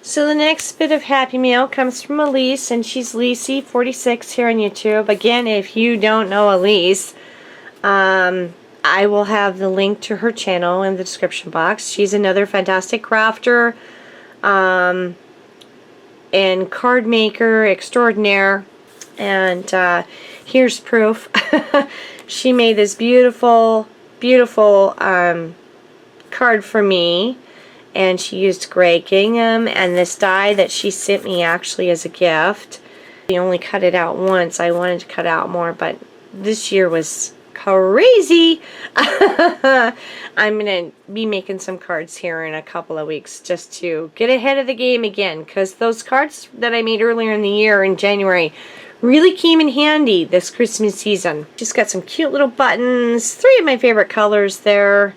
So the next bit of Happy Mail comes from Alease, and she's Leesy46 here on YouTube. Again, if you don't know Alease, I will have the link to her channel in the description box. She's another fantastic crafter and card maker extraordinaire. And here's proof. She made this beautiful, beautiful card for me. And she used gray gingham and this die that she sent me actually as a gift. I only cut it out once. I wanted to cut out more, but this year was crazy. I'm going to be making some cards here in a couple of weeks just to get ahead of the game again, because those cards that I made earlier in the year in January really came in handy this Christmas season. Just got some cute little buttons, 3 of my favorite colors there,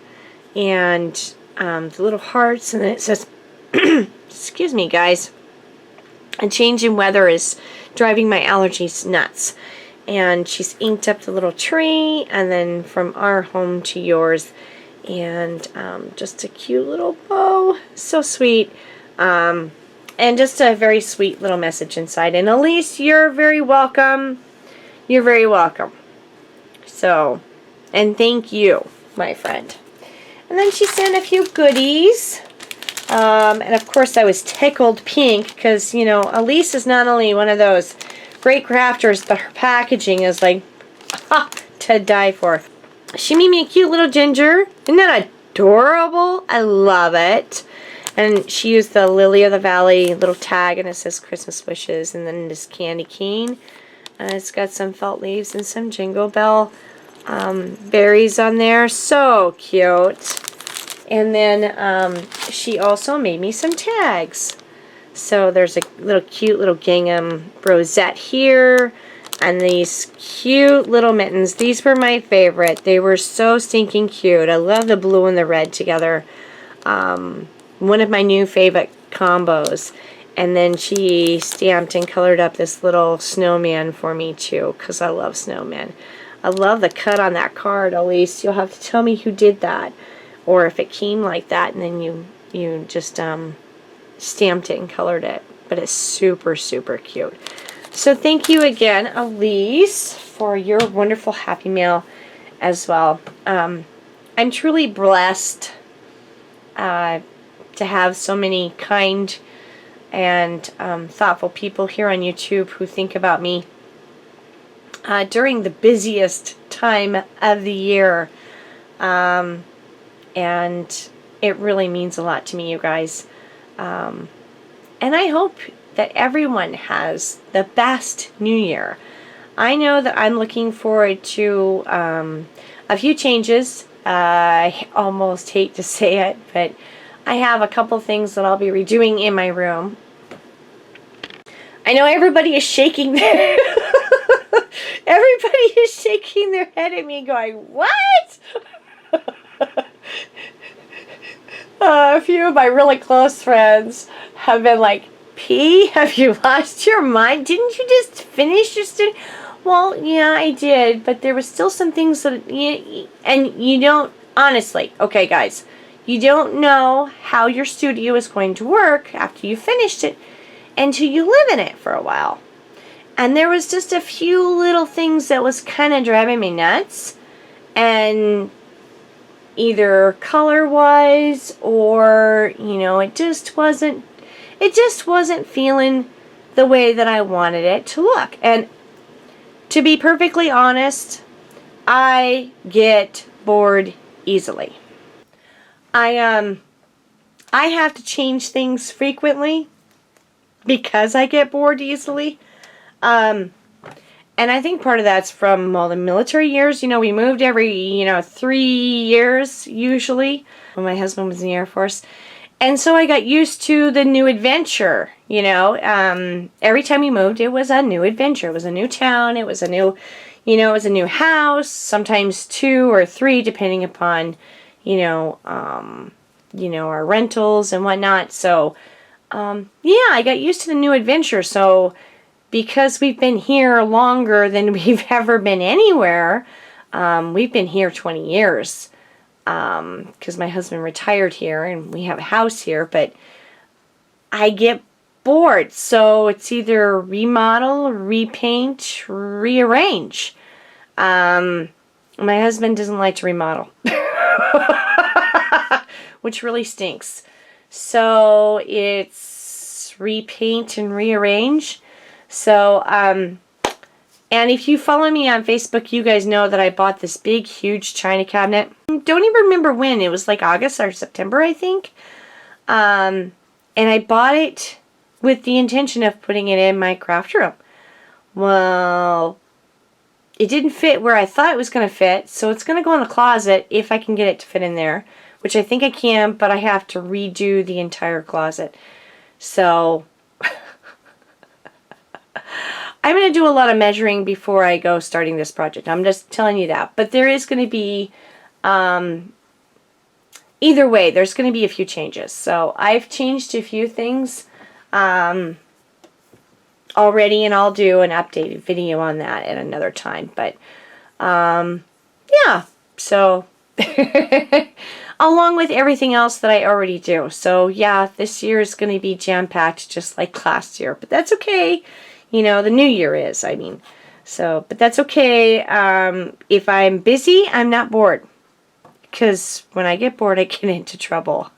and the little hearts, and then it says, excuse me guys, a change in weather is driving my allergies nuts. And she's inked up the little tree, and then from our home to yours, and just a cute little bow, so sweet, and just a very sweet little message inside. And Alease, you're very welcome. You're very welcome. So, and thank you, my friend. And then she sent a few goodies. And of course I was tickled pink because, you know, Alease is not only one of those great crafters, but her packaging is like to die for. She made me a cute little ginger. Isn't that adorable? I love it. And she used the Lily of the Valley little tag, and it says Christmas wishes, and then this candy cane. It's got some felt leaves and some Jingle Bell berries on there. So cute. And then she also made me some tags. So there's a little cute little gingham rosette here, and these cute little mittens. These were my favorite. They were so stinking cute. I love the blue and the red together. One of my new favorite combos. And then she stamped and colored up this little snowman for me too, because I love snowmen. I love the cut on that card, Alease. You'll have to tell me who did that, or if it came like that and then you just stamped it and colored it. But it's super, super cute. So thank you again, Alease, for your wonderful Happy Mail as well. I'm truly blessed to have so many kind and thoughtful people here on YouTube who think about me during the busiest time of the year. And it really means a lot to me, you guys. And I hope that everyone has the best New Year. I know that I'm looking forward to a few changes. I almost hate to say it, but I have a couple things that I'll be redoing in my room. I know everybody is shaking their everybody is shaking their head at me going, what? A few of my really close friends have been like, P, have you lost your mind? Didn't you just finish your study? Well, yeah, I did, but there was still some things that, and you don't, honestly, okay guys, you don't know how your studio is going to work after you finished it until you live in it for a while. And there was just a few little things that was kind of driving me nuts, and either color-wise or, you know, it just wasn't feeling the way that I wanted it to look. And to be perfectly honest, I get bored easily. I have to change things frequently because I get bored easily. And I think part of that's from all the military years. You know, we moved every, 3 years usually when my husband was in the Air Force. And so I got used to the new adventure, every time we moved, it was a new adventure. It was a new town. It was a new, it was a new house, sometimes 2 or 3, depending upon, our rentals and whatnot. So, yeah, I got used to the new adventure. So because we've been here longer than we've ever been anywhere, we've been here 20 years. Because my husband retired here and we have a house here, but I get bored. So it's either remodel, repaint, rearrange. My husband doesn't like to remodel, which really stinks. So it's repaint and rearrange. So, and if you follow me on Facebook, you guys know that I bought this big, huge china cabinet. Don't even remember when. It was like August or September, I think. And I bought it with the intention of putting it in my craft room. Well, it didn't fit where I thought it was going to fit, so it's going to go in the closet if I can get it to fit in there, which I think I can, but I have to redo the entire closet. So I'm going to do a lot of measuring before I go starting this project. I'm just telling you that. But there is going to be, either way, there's going to be a few changes. So I've changed a few things already, and I'll do an updated video on that at another time. But yeah, so along with everything else that I already do. So yeah, this year is going to be jam-packed just like last year, but that's okay. You know, the new year is, I mean. So, but that's okay. If I'm busy, I'm not bored, because when I get bored, I get into trouble.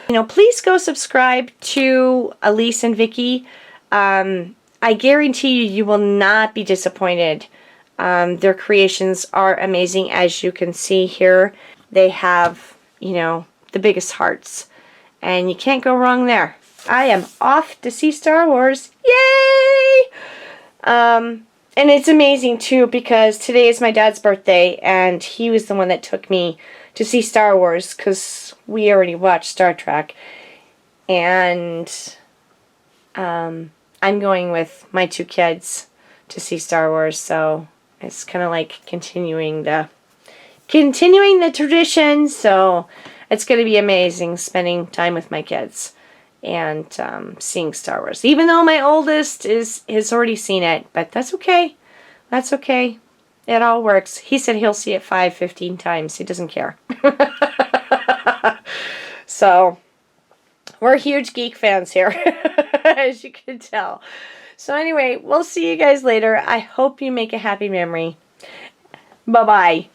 You know, please go subscribe to Alease and Vicky. I guarantee you will not be disappointed. Their creations are amazing, as you can see here. They have, you know, the biggest hearts, and you can't go wrong there. I am off to see Star Wars. Yay! And it's amazing too, because today is my dad's birthday, and he was the one that took me to see Star Wars, because we already watched Star Trek. And I'm going with my two kids to see Star Wars, so it's kind of like continuing the tradition. So it's going to be amazing spending time with my kids and seeing Star Wars. Even though my oldest has already seen it, but that's okay. That's okay. It all works. He said he'll see it 15 times. He doesn't care. So, we're huge geek fans here, as you can tell. So anyway, we'll see you guys later. I hope you make a happy memory. Bye-bye.